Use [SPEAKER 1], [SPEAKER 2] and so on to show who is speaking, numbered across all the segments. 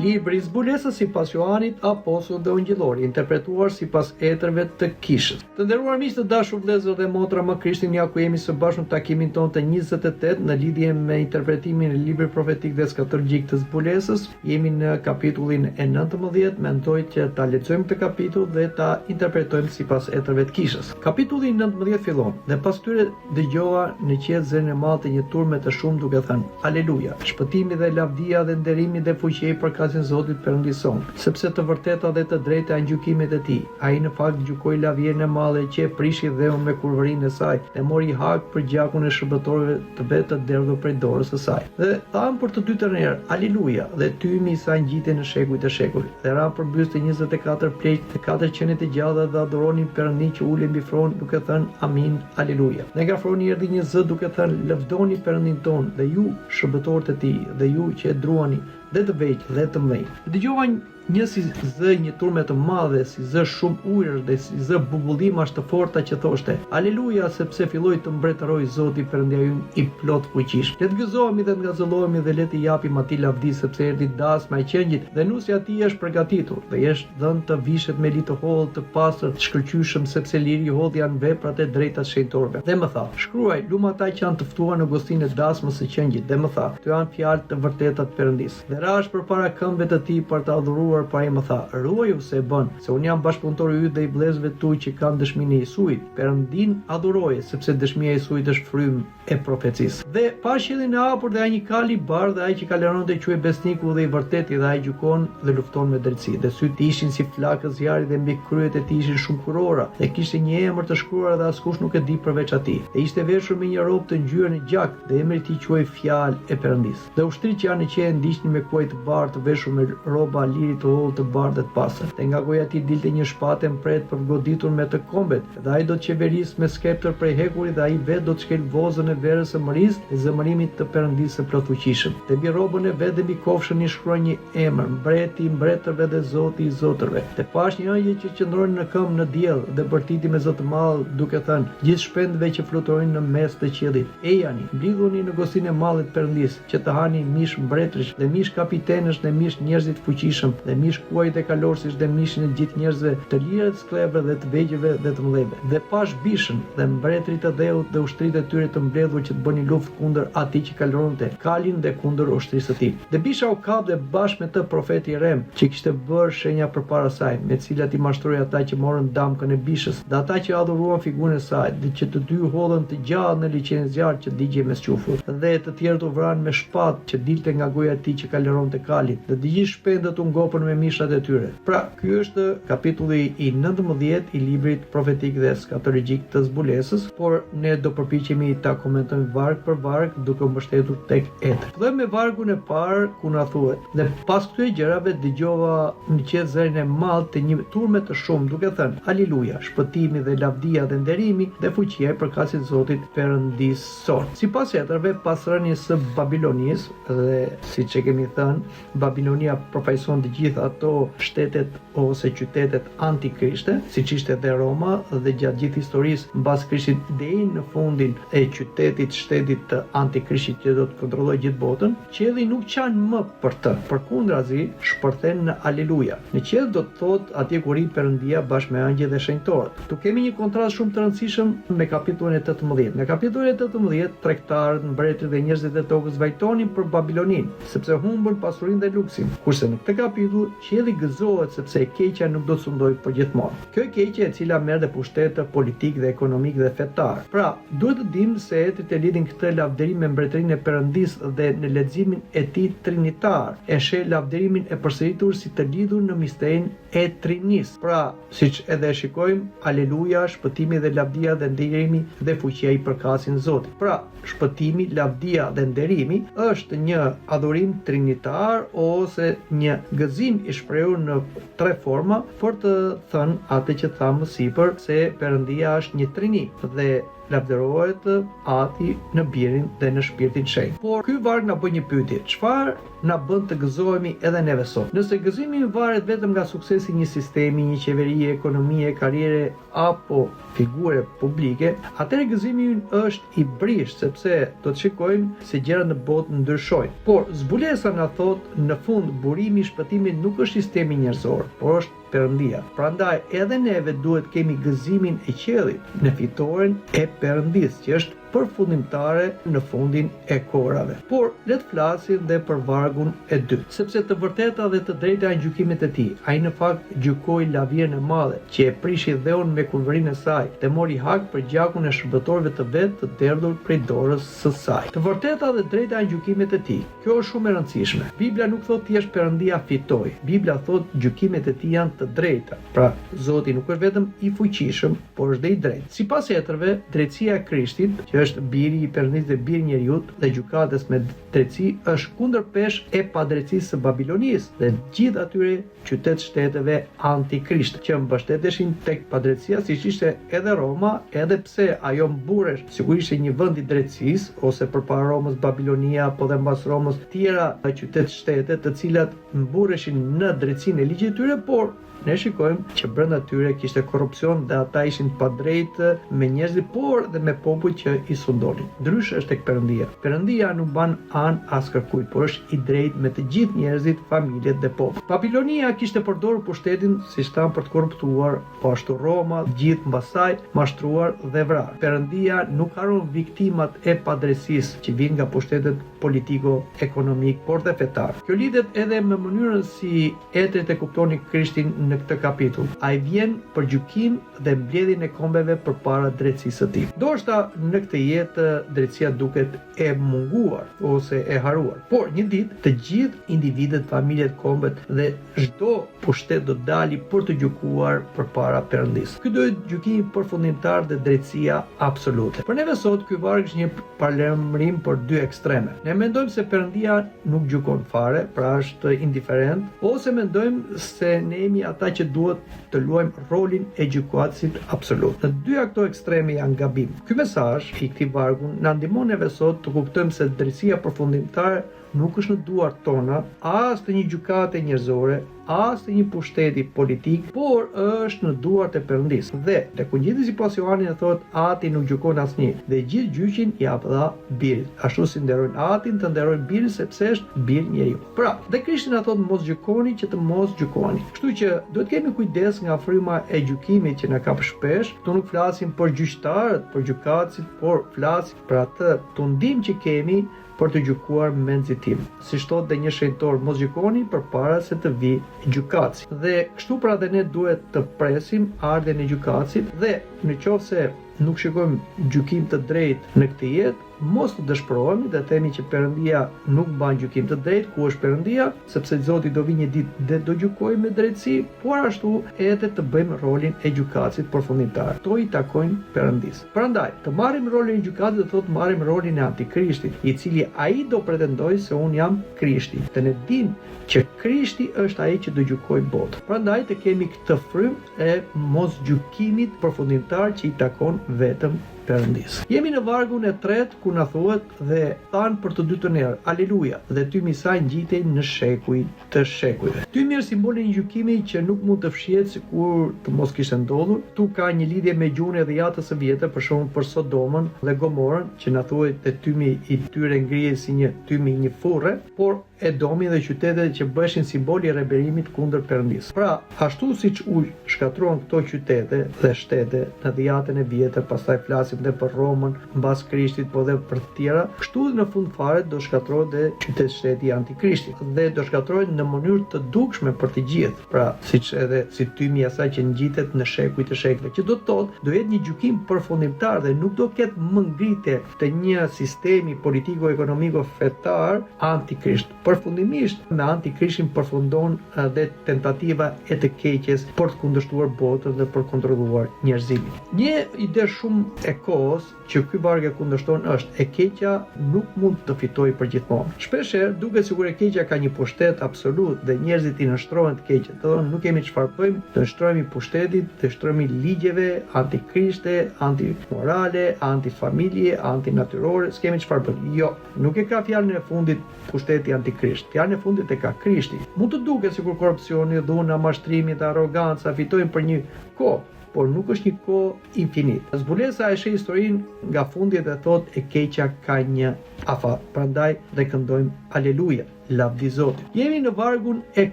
[SPEAKER 1] Libri i zbulesës sipas Joanit, Apostullit dhe Ungjillori, interpretuar sipas etërve të Kishës. Të nderuar miq të dashur vëllezër dhe motra më Krishtin, ja ku jemi së bashku në takimin tonë të 28 në lidhje me interpretimin e librit profetik dhe eskatologjik të zbulesës. Jemi në kapitullin e 19, mendoj që ta lexojmë këtë kapitull dhe ta interpretojmë sipas etërve të Kishës. Kapitulli 19 fillon: "Dhe pas tyre dëgjova në qiell zërin e madh të një turme të shumë duke thënë: Aleluja! Shpëtimi dhe lavdia dhe nderimi dhe fuqia i përkasin Zotit Perëndis son, sepse të vërteta dhe të drejta janë gjykimet e tij. Ai në fakt gjykoi lavjerën e madhe që prishi dheun me kurvërinë e saj dhe mori hak për gjakun e shërbëtorëve të vet të derdhur prej dorës së saj. Dhe thanë për të dytën herë: Aleluja! Dhe tymi i saj ngjitej në shekujt e shekullit. Dhe ra përmbyste 24 pleqë të 4 qenie të gjalla dhe adhuronin Perëndin që ulej mbi fron duke thënë: Amin, Aleluja. Dhe nga froni erdhi një zë duke thënë: Lavdoni Perëndin ton dhe ju shërbëtorët e tij dhe ju që e druani dhe të vegjël dhe të mëdhenj. Dëgjova një si zë një turme të madhe, si zë shumë ujër dhe si zë bubullimash të forta që thoshte: Aleluja, sepse filloi të mbretëroj Zoti Perëndia ynë i plot fuqish. Le të gëzohemi dhe të ngazëllohemi dhe le të japim atij lavdi, sepse erdhi dasma e qenjit dhe nusja e tij është përgatitur dhe është dhënë të vishet me li të holl, të pastër, të shkëlqyeshëm, sepse liri i holl janë veprat e drejta të shenjtorëve. Dhe më tha: Shkruaj, lum ata që janë të ftuar në gostinë e dasmës së qenjit. Dhe më tha: Këto janë fjalë të vërteta të Perëndis. Dhe rash përpara këmbëve të tij për të adhuruar. Pa ai më tha: Ruaju se e bën, se unë jam bashkëpunëtori yt dhe i vëllezërve tu që kanë dëshminë e Isuit. Perëndin aduroje, sepse dëshmia e Isuit është frymë e profecisë. Dhe pa qiellin e hapur dhe ai një kal i bardhë, dhe ai që kaleronte quhej besniku dhe i vërteti, dhe ai gjykon dhe lufton me drejtësi. Dhe syt ishin si flakë zjarri dhe mbi kryet e tij ishin shumë kurora, dhe kishte një emër të shkruar dhe askush nuk e di përveç atij. Dhe ishte veshur me një rrobë të ngjyrë në gjak, dhe emri i tij quhej Fjalë e Perëndis. Dhe ushtrit që janë në qiell ndiqnin me kuaj të bardhë, të veshur me rroba liri të holl të bardhë dhe të pastër. Dhe nga goja e tij dilte një shpatë mpret për goditur me të kombet, dhe ai do të qeverisë me skeptër prej hekurit, dhe ai vetë do të shkel vozën e verës së mërisë dhe zemërimit të Perëndisë së plotfuqishëm. Dhe mbi rrobën e vet dhe mbi kofshën i shkruaj një emër: Mbreti i mbretërve dhe Zoti i zotërve. Dhe pash një ëngjël që qëndroni në këmbë në diell dhe bërtiti me zë të madh duke thënë: Gjithë shpendëve që fluturojnë në mes të qiellit, ejani, mblidhuni në gostinë e madhe të Perëndisë, që të hani mish mbretërish dhe mish kapitenësh dhe mish njerëzit fuqishëm dhe mish kuajt e kalorësish dhe mishin e gjithë njerëzve të lirë, të sklevrë dhe të vegjëlve dhe të mëdhëve. Dhe pash bishën dhe mbretërit të dheut dhe ushtritë e tyre të mbledhur që të bënin luftë kundër atij që kaloronte kalin dhe kundër ushtrisë së tij. Dhe bisha u kap dhe bashkë me të profeti Rem, që kishte bërë shenja përpara saj, me të cilat i mashtroi ata që morën damkën e bishës, dhe ata që adhuruan figurën e saj, dhe që të dy hodhën të gjallë në liçenin e zjarrit që digjej mes qufur, dhe të tjerët u vranë me shpatë që dilte nga goja e tij që kaloronte kalin, dhe të gjithë shpendët u ngopën me mishat e tyre. Pra, ky është kapitulli i 19 i librit profetik dhe eskatologjik të zbulesës, por ne do përpiqemi ta komentojmë varg për varg duke u mbështetur tek etër. Fillojmë me vargun e parë ku na thuhet: Dhe pas këtyre gjërave dëgjova në qiell zërin e madh të një turme të shumë duke thënë: Aleluja, shpëtimi dhe lavdia dhe nderimi dhe fuqia i përkasin Zotit Perëndis son. Sipas etërve, pas rënies së Babilonisë, dhe siç e kemi thënë, Babilonia përfaqëson të gjitha ato shtetet ose qytetet antikrishte, siç ishte dhe Roma, dhe gjatë gjithë historisë mbas Krishtit deri në fundin e qytetit, shtetit të antikrishtit që do të kontrollojë gjithë botën. Qielli nuk qan më për të, përkundrazi shpërthen në aleluja. Në qiell do të thotë atje ku ri Perëndia bashkë me angjëjt dhe shenjtorët. Tu kemi një kontrast shumë të rëndësishëm me kapitullin e 18. Në kapitullin e 18, tregtarët, mbretërit dhe njerëzit e tokës vajtonin për Babiloninë, sepse humbën pasurinë dhe luksin. Kurse në këtë kapitull qielli gëzohet sepse e keqja nuk do të sundojë përgjithmonë. Kjo e keqja e cila merr dhe pushtet politik dhe ekonomik dhe fetar. Pra, duhet të dimë se etrit e lidhin këtë lavdërim me mbretërinë e Perëndisë dhe në leximin e tij trinitar e sheh lavdërimin e përsëritur si të lidhur në misterin e Trinisë. Pra, siç edhe shikojmë, aleluja, shpëtimi dhe lavdia dhe nderimi dhe fuqia i përkasin Zotit. Pra, shpëtimi, lavdia dhe nderimi është një adhurim trinitar ose një gëzim i shprehur në tre forma për të thënë atë që thamë më sipër se Perëndia është një trini dhe lavdërohet Ati në Birin dhe në Shpirtin Shenjtë. Por ky varg na bën një pyetje: çfarë na bën të gëzohemi edhe neve sot? Nëse gëzimi varet vetëm nga suksesi një sistemi, një qeverie, ekonomie, karriere apo figure publike, atëherë gëzimi ynë është i brisht, sepse do të shikojmë se gjërat në botë ndryshojnë. Por zbulesa na thot në fund burimi i shpëtimit nuk është sistemi njerëzor, por është Perëndia. Prandaj edhe neve duhet kemi gëzimin e qiellit në fitoren e Perëndis, që është përfundimtare në fundin e kohërave. Por le të flasim dhe për vargun e dytë, sepse të vërteta dhe të drejta janë gjykimet e tij. Ai në fakt gjykoi lavierën e madhe që e prishi dheun me kulvërinë e saj dhe mori hak për gjakun e shërbëtorëve të vet të derdhur prej dorës së saj. Të vërteta dhe drejta janë gjykimet e tij. Kjo është shumë e rëndësishme. Bibla nuk thotë thjesht Perëndia fitoi. Bibla thotë gjykimet e tij janë të drejta. Pra, Zoti nuk është vetëm i fuqishëm, por është dhe i drejtë. Sipas hetrëve, drejtësia e Krishtit, që është biri i Perëndisë dhe biri i njeriut dhe gjykatës me drejtësi, është kundërpesh e padrejtësisë së Babilonisë dhe gjithë atyre qytet-shteteve antikrishte që mbështeteshin tek padrejtësia, siç ishte edhe Roma, edhe pse ajo mburesh sigurisht ishte një vend i drejtësisë, ose përpara Romës Babilonia, apo dhe mbas Romës tjera qytet-shtete të cilat mbureshin në drejtësinë e ligjit të tyre, por ne shikojmë që brenda tyre kishte korrupsion dhe ata ishin pa drejtë me njerëzit, por dhe me popull që i sundonin. Ndryshe është tek Perëndia. Perëndia nuk ban anë as kërkujt, por është i drejtë me të gjithë njerëzit, familjet dhe popull. Babilonia kishte përdorur pushtetin si shtam për të korruptuar, po ashtu Roma, gjithë mbas saj, mashtruar dhe vrarë. Perëndia nuk haron viktimat e padrejtësisë që vijnë nga pushtetet politiko-ekonomik, por dhe fetar. Kjo lidhet edhe me mënyrën si etrit e kuptonin Krishtin në këtë kapitull. Ai vjen për gjykim dhe mbledhjen e kombeve përpara drejtësisë së tij. Ndoshta në këtë jetë drejtësia duket e munguar ose e haruar, por një ditë të gjithë individët, familjet, kombet dhe çdo pushtet do dali për të gjykuar përpara Perëndisë. Ky do të gjykimi përfundimtar dhe drejtësia absolute. Për neve sot ky varg është një paralajmërim për dy ekstreme. Ne mendojmë se Perëndia nuk gjykon fare, pra është indiferent, ose mendojmë se ne jemi ata që duhet të luajmë rolin e gjykatësit absolut. Në dy këto ekstreme janë gabim. Ky mesazh i këtij vargu na ndihmon neve sot të kuptojmë se drejtësia përfundimtare nuk është në duart tona, as të një gjykate njerëzore, as të një pushteti politik, por është në duart e Perëndisë. Dhe tek Ungjilli sipas Johanit e thotë, Ati nuk gjykon asnjë, dhe gjithë gjyqin ja dha Birit. Ashtu si nderojnë Atin, të nderojnë Birin, sepse është bir njeriu. Pra, dhe Krishti na thotë mos gjykoni që të mos gjykoni. Kështu që duhet kemi kujdes nga fryma e gjykimit që na kap shpesh. Këtu nuk flasim për gjyqtarët, për gjykatësit, por flasim për atë tundim që kemi për të gjykuar me nxitim. Siç thotë dhe një shenjtor, mos gjykoni përpara se të vijë gjykatësi. Dhe kështu pra dhe ne duhet të presim ardhen e gjykatësit dhe nëse nuk shikojmë gjykim të drejtë në këtë jetë, mos të dëshpërohemi dhe themi që Perëndia nuk ban gjykim të drejtë. Ku është Perëndia? Sepse Zoti do vi një ditë dhe do gjykojë me drejtësi, por ashtu edhe të bëjmë rolin e gjykatësit përfundimtar. To i takojnë Perëndisë. Prandaj, të marrim rolin e gjykatësit do thotë marrim rolin e Antikrishtit, i cili ai do pretendojë se un jam Krishti. Dhe ne dimë që Krishti është ai që do gjykojë botën. Prandaj të kemi këtë frymë e mos gjykimit përfundimtar që i takon vetëm Perëndisë. Jemi në vargun e tretë ku na thuhet dhe than për të dytën herë, Aleluja, dhe tymi i saj ngjitej në shekuj të shekujve. Tymi është simboli i një gjykimi që nuk mund të fshihet sikur të mos kishte ndodhur. Tu ka një lidhje me gjuhën e dhjatës së vjetër, për shembull për Sodomën dhe Gomorën, që na thuhet te tymi i tyre ngrihet si një tymi i një furre, por Edomi dhe qytetet që bëshin simboli i rebeliimit kundër Perëndisë. Pra, ashtu siç u shkatruan këto qytete dhe shtete në dhjatën e vjetër, pastaj flasim dhe për Romën mbas Krishtit, po dhe për të tjera, kështu në fund fare do shkatrohet dhe qytet-shteti i Antikrishtit dhe do shkatrohet në mënyrë të dukshme për të gjithë. Pra, siç edhe si tymi i asaj që ngjitet në shekuj të shekujve, që do të thotë do jetë një gjykim përfundimtar dhe nuk do ketë më ngritje të një sistemi politiko-ekonomiko fetar antikrisht. Përfundimisht me Antikrishtin përfundon dhe tentativa e të keqes për të kundërshtuar botën dhe për kontrolluar njerëzimin. Një ide shumë e kohës që ky varg e kundërshton është e keqja nuk mund të fitojë përgjithmonë. Shpeshherë duket sikur e keqja ka një pushtet absolut dhe njerëzit i nënshtrohen të keqet. Do të thonë nuk kemi çfarë bëjmë, të nështrohemi pushtetit, të nështrohemi ligjeve antikrishte, antimorale, antifamilje, antinatyrore, s'kemi çfarë bëjmë. Jo, nuk e ka fjalën e fundit pushteti antikrisht. Fjalën e fundit e ka Krishti. Mund të duket sikur korrupsioni, dhuna, mashtrimi dhe arroganca fitojnë për një kohë, por nuk është një kohë infinit. Zbulesa e sheh historinë nga fundi dhe thot e keqja ka një afat. Prandaj dhe këndojmë Aleluja, lavdi Zotit. Jemi në vargun e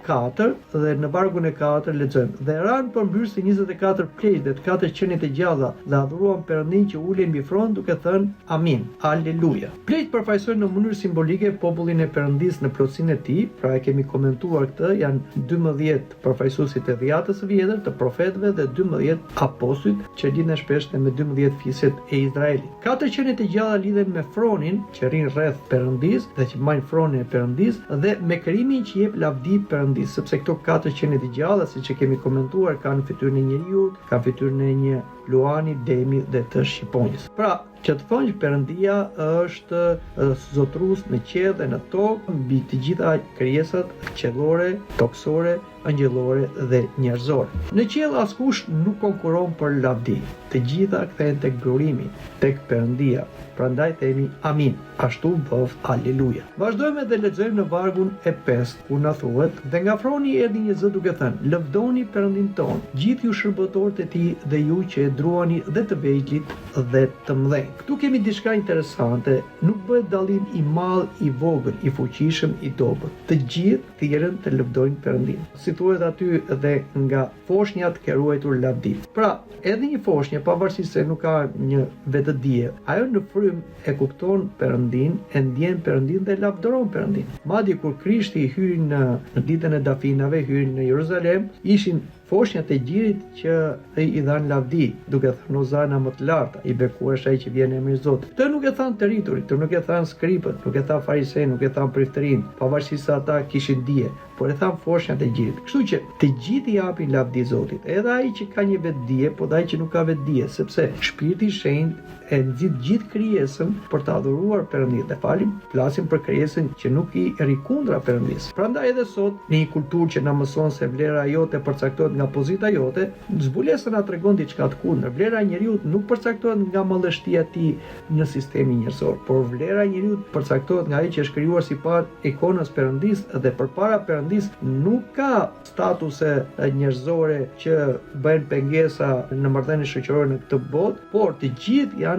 [SPEAKER 1] 4 dhe në vargun e 4 lexojmë: dhe ran përmbyrsi 24 pleqë dhe të 4 qenie të gjalla dhe adhuruan Perëndin që ulej mbi front duke thënë Amin, Aleluja. Pleqët përfaqësojnë në mënyrë simbolike popullin e Perëndis në plotësinë e tij, pra e kemi komentuar këtë, janë 12 përfaqësuesit e dhjatës së vjetër, të profetëve dhe 12 apostujt që lidhen shpesh me 12 fiset e Izraelit. 4 qenie të gjalla lidhen me fronin që rrin rreth Perëndis dhe që mbajnë fronin e Perëndis dhe me krimin që jep lavdi Perëndis, sepse këto 4 qenie të gjalla, siç e kemi komentuar, kanë fytyrën e njeriut, kanë fytyrën e një luani, demi dhe të shqiponjës. Pra, që të thonë që Perëndia është zotrues në qiell dhe në tokë mbi të gjitha krijesat qiellore, toksore, angjëllore dhe njerëzore. Në qiell askush nuk konkuron për lavdi. Të gjitha kthehen tek durimi, tek Perëndia. Prandaj themi Amin, ashtu bëf, Aleluja. Vazhdojmë dhe lexojmë në vargun e 5, ku na thuhet: dhe nga froni erdhi një zë duke thënë: lëvdoni Perëndin ton, gjithë ju shërbëtorët e tij dhe ju që e druani dhe të vegjëlit dhe të mëdhenj. Këtu kemi diçka interesante, nuk bëhet dallim i madh, i vogël, i fuqishëm, i dobët. Të gjithë thirrën të lëvdojnë Perëndin. Si thuhet aty, dhe nga foshnjat ke ruajtur lavdi. Pra, edhe një foshnjë, pavarësisht se nuk ka një vetëdije, ajo në frym e kupton Perëndin, e ndjen Perëndin dhe lavdëron Perëndin. Madje kur Krishti hyri në ditën e dafinave, hyri në Jeruzalem, ishin foshnjat e gjirit që i dhanë lavdi, duke thënë Ozana më të larta, i bekuar është ai që vjen në emrin e Zotit. Këtë nuk e thanë të rriturit, këtë nuk e thanë skripët, nuk e thanë farisejt, nuk e thanë priftërin, pavarësisht se ata kishin dije, por e thanë foshnjat e gjirit. Kështu që të gjithë i japin lavdi Zotit, edhe ai që ka një vetdije, po ai që nuk ka vetdije, sepse Shpirti i Shenjtë e nxit gjithë krijesën për të adhuruar Perëndin. Dhe flasim për krijesën që nuk i rikundra Perëndis. Prandaj edhe sot në një kulturë që na mëson se vlera jote përcaktohet nga pozita jote, zbulesa na tregon diçka të kundërt. Vlera e njeriu nuk përcaktohet nga mallështia e tij në sistemin njerëzor, por vlera e njeriu përcaktohet nga ai që është krijuar sipas ikonës Perëndis dhe përpara Perëndis nuk ka statuse njerëzore që bëjnë pengesa në marrëdhënie shoqërore në këtë botë, por të gjithë janë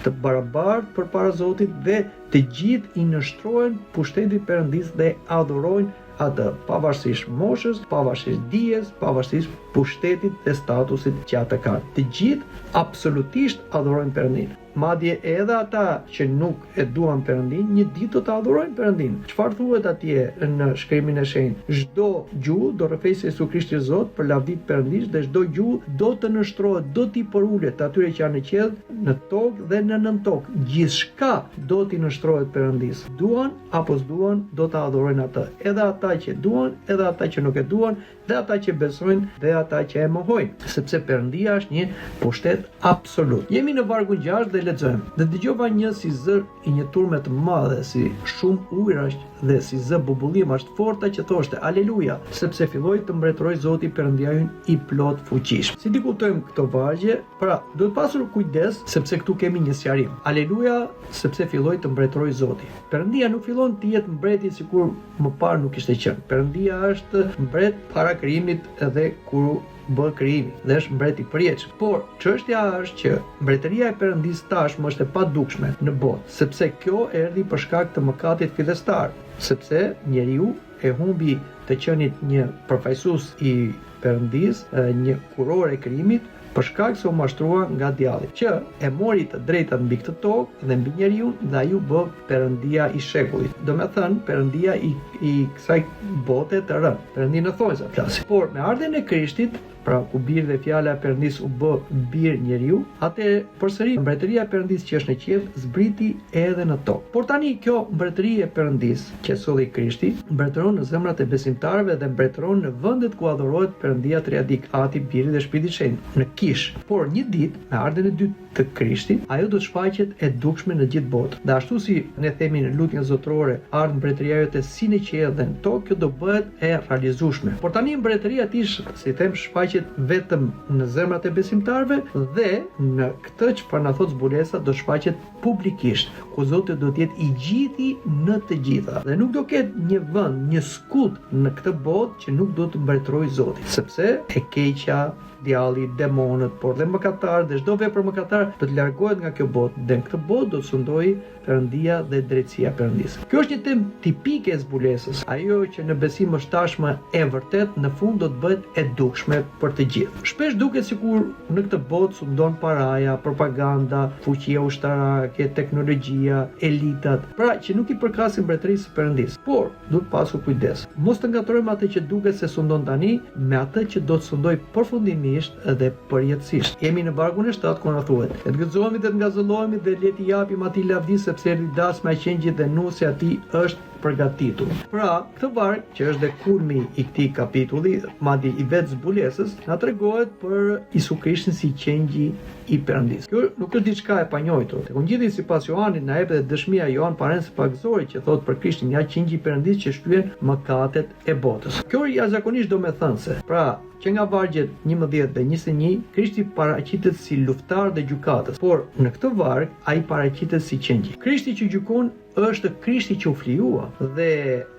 [SPEAKER 1] të barabartë përpara Zotit dhe të gjithë i nështrohen pushtetit Perëndis dhe adhurojnë atë, pavarësisht moshës, pavarësisht dijes, pavarësisht pushtetit dhe statusit që ata kanë. Të gjithë absolutisht adhurojnë Perëndin. Madje edhe ata që nuk e duan Perëndin, një ditë do ta adhurojnë Perëndin. Çfarë thuhet atje në shkrimin e shenjtë? Çdo gjuhë do rrëfejë Jezu Krishti Zot për lavdi të Perëndis dhe çdo gjuhë do të nështrohet, do t'i porulet atyre që janë në qiell, në tokë dhe në nën tokë. Gjithçka do t'i nështrohet Perëndis. Duan apo s'duan, do ta adhurojnë atë. Edhe ata që duan, edhe ata që nuk e duan, dhe ata që besojnë dhe ata që e mohojnë, sepse Perëndia është një pushtet absolut. Jemi në vargun 6 dhe lexojmë: dhe dëgjova një si zër i një turme të madhe, si shumë ujërash dhe si zë bubullimash të forta që thoshte Aleluja, sepse filloi të mbretërojë Zoti Perëndia ynë i plot fuqishëm. Si di kuptojmë këto vargje? Pra, duhet pasur kujdes sepse këtu kemi një sqarim. Aleluja, sepse filloi të mbretërojë Zoti. Perëndia nuk fillon të jetë mbreti sikur më parë nuk ishte qenë. Perëndia është mbret para krijimit edhe kur bë krijimi dhe është mbret i përjetshëm. Por çështja është që mbretëria e Perëndis tashmë është e padukshme në botë, sepse kjo erdhi për shkak të mëkatit fillestar, sepse njeriu e humbi të qenit një përfaqësues i Perëndis, një kuror e krijimit, për shkak se u mashtrua nga djalli, që e mori të drejtat mbi këtë tokë dhe mbi njeriu dhe ai u bë Perëndia i shekullit. Do të thënë Perëndia i kësaj bote të rënë. Perëndinë në thonjza flasim. Por me ardhen e Krishtit, pra ku birë dhe fjala e Perëndis u bë birë njeriu, atë përsëri mbretëria e Perëndis që është në qiell zbriti edhe në tokë. Por tani kjo mbretëri e Perëndis që solli Krishti, mbretëron në zemrat e besimtarëve dhe mbretëron në vendet ku adhurohet Perëndia Triadik, Ati, Biri dhe Shpirti i Shenjtë, në kish. Por një ditë, me ardhen e dytë të Krishtit, ajo do të shfaqet e dukshme në gjithë botën. Dhe ashtu si ne themi në lutjen zotërore, ardh mbretëria jote si në qiell dhe në tokë, kjo do bëhet e realizueshme. Por tani mbretëria e tij, si them, shfaqet vetëm në zemrat e besimtarëve dhe në këtë çfarë na thot zbulesa do shfaqet publikisht, ku Zoti do të jetë i gjithi në të gjitha. Dhe nuk do ketë një vend, një skut në këtë botë që nuk do të mbretërojë Zoti, sepse e keqja, djalli, demonët, por dhe mëkatarët dhe çdo vepër mëkatar do të largohet nga kjo botë, dhe në këtë botë do të sundojë Perëndia dhe drejtësia e Perëndis. Kjo është një temë tipike e zbulesës. Ajo që në besim është tashmë e vërtet, në fund do të bëhet e dukshme për të gjithë. Shpesh duket sikur në këtë botë sundon paraja, propaganda, fuqia ushtarake, teknologjia, elitat, pra që nuk i përkasin mbretërisë së Perëndis. Por duhet pasur kujdes. Mos të ngatrojmë atë që duket se sundon tani me atë që do të sundoj përfundimisht dhe përjetësisht. Jemi në vargun e 7 ku na thuhet: "Ne të gëzohemi dhe të ngazëllohemi dhe le t'i japim atij lavdi sepse erdhi dasma e qengjit dhe nusja e tij është përgatitur." Pra, këtë varg që është dhe kulmi i këtij kapitulli, madje i vetë zbulesës, na tregohet për Isu Krishtin si qengji i Perëndis. Kjo nuk është diçka e panjohur. Tek Ungjilli sipas Johanit na jep edhe dëshmia Johan Parense Pagzori që thotë për Krishtin, ja qengji i Perëndis që shtyen mëkatet e botës. Kjo jashtëzakonisht domethënse. Pra, që nga vargjet 11 dhe 21, Krishti paraqitet si luftar dhe gjykatës, por në këtë varg ai paraqitet si qengji. Krishti që gjykon është Krishti që u flijua dhe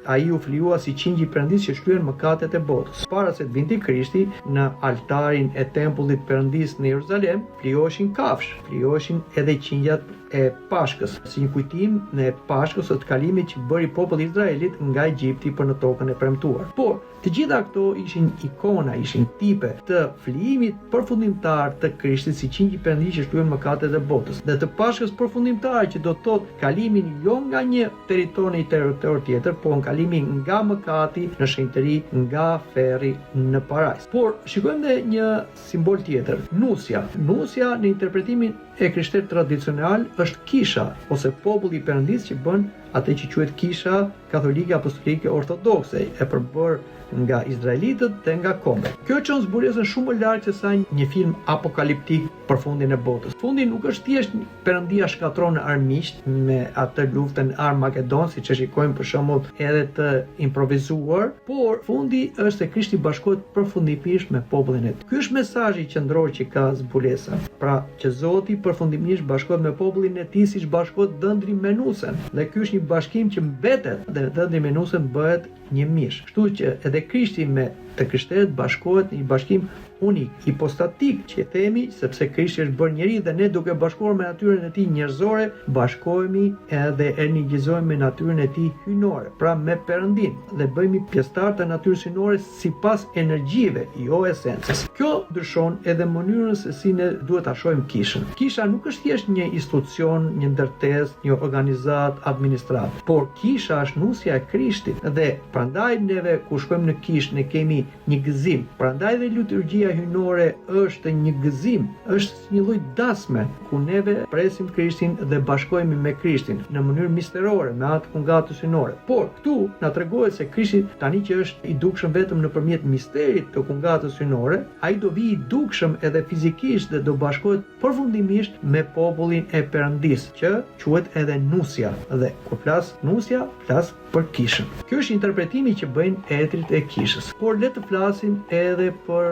[SPEAKER 1] ai u flijua si qengji i Perëndis që shtyen mëkatet e botës. Para se të vinte Krishti në altarin e tempullit Perëndis në Jeruzalem, flijoheshin kafsh, flijoheshin edhe qengjat e Pashkës, si një kujtim në Pashkës së të kalimit që bëri populli i Izraelit nga Egjipti për në tokën e premtuar. Por të gjitha këto ishin ikona, ishin tipe të flijimit përfundimtar të Krishtit si qengji i Perëndis që shtyen mëkatet e botës, dhe të Pashkës përfundimtar që do të thotë kalimin jo nga një territor në një territor tjetër, por kalimi nga mëkati në shenjtëri, nga ferri në parajs. Por shikojmë edhe një simbol tjetër, nusja. Nusja në interpretimin e krishterë tradicional është kisha ose populli i Perëndis që bën atë që quhet kisha katolike apostolike ortodokse, e përbërë nga izraelitët dhe nga kombet. Kjo çon zbulesën shumë më larg se sa një film apokaliptik për fundin e botës. Fundi nuk është thjesht Perëndia shkatron armiqt me atë luftën Armagedon, siç e shikojmë për shembull edhe të improvizuar, por fundi është se Krishti bashkohet përfundimisht me popullin e tij. Ky është mesazhi qendror që ka zbulesa. Pra, që Zoti përfundimisht bashkohet me popullin e tij siç bashkohet dhëndri me nusën. Dhe ky është një bashkim që mbetet dhe dhëndri me nusën bëhet një mish. Kështu që edhe Krishti me të krishterët bashkohet në një bashkim unik, hipostatik që themi, sepse Krishti është bërë njeri dhe ne duke bashkuar me natyrën e tij njerëzore, bashkohemi edhe energizohemi me natyrën e tij hyjnore, pra me Perëndin, dhe bëhemi pjesëtar të natyrës hyjnore sipas energjive, jo esencës. Kjo ndryshon edhe mënyrën se si ne duhet ta shohim kishën. Kisha nuk është thjesht një institucion, një ndërtesë, një organizat administrativ, por kisha është nusja e Krishtit dhe prandaj neve kur shkojmë në kishë ne kemi një gëzim. Prandaj dhe liturgjia hyjnore është një gëzim, është një lloj dasme ku neve presim Krishtin dhe bashkohemi me Krishtin në mënyrë misterore me atë kungatës hyjnore. Por këtu na tregohet se Krishti tani që është i dukshëm vetëm nëpërmjet misterit të kungatës hyjnore, ai do vi i dukshëm edhe fizikisht dhe do bashkohet përfundimisht me popullin e Perëndis, që quhet edhe nusja. Dhe kur flas nusja, flas për kishën. Kjo është interpretimi që bëjnë etrit e kishës. Por le të flasim edhe për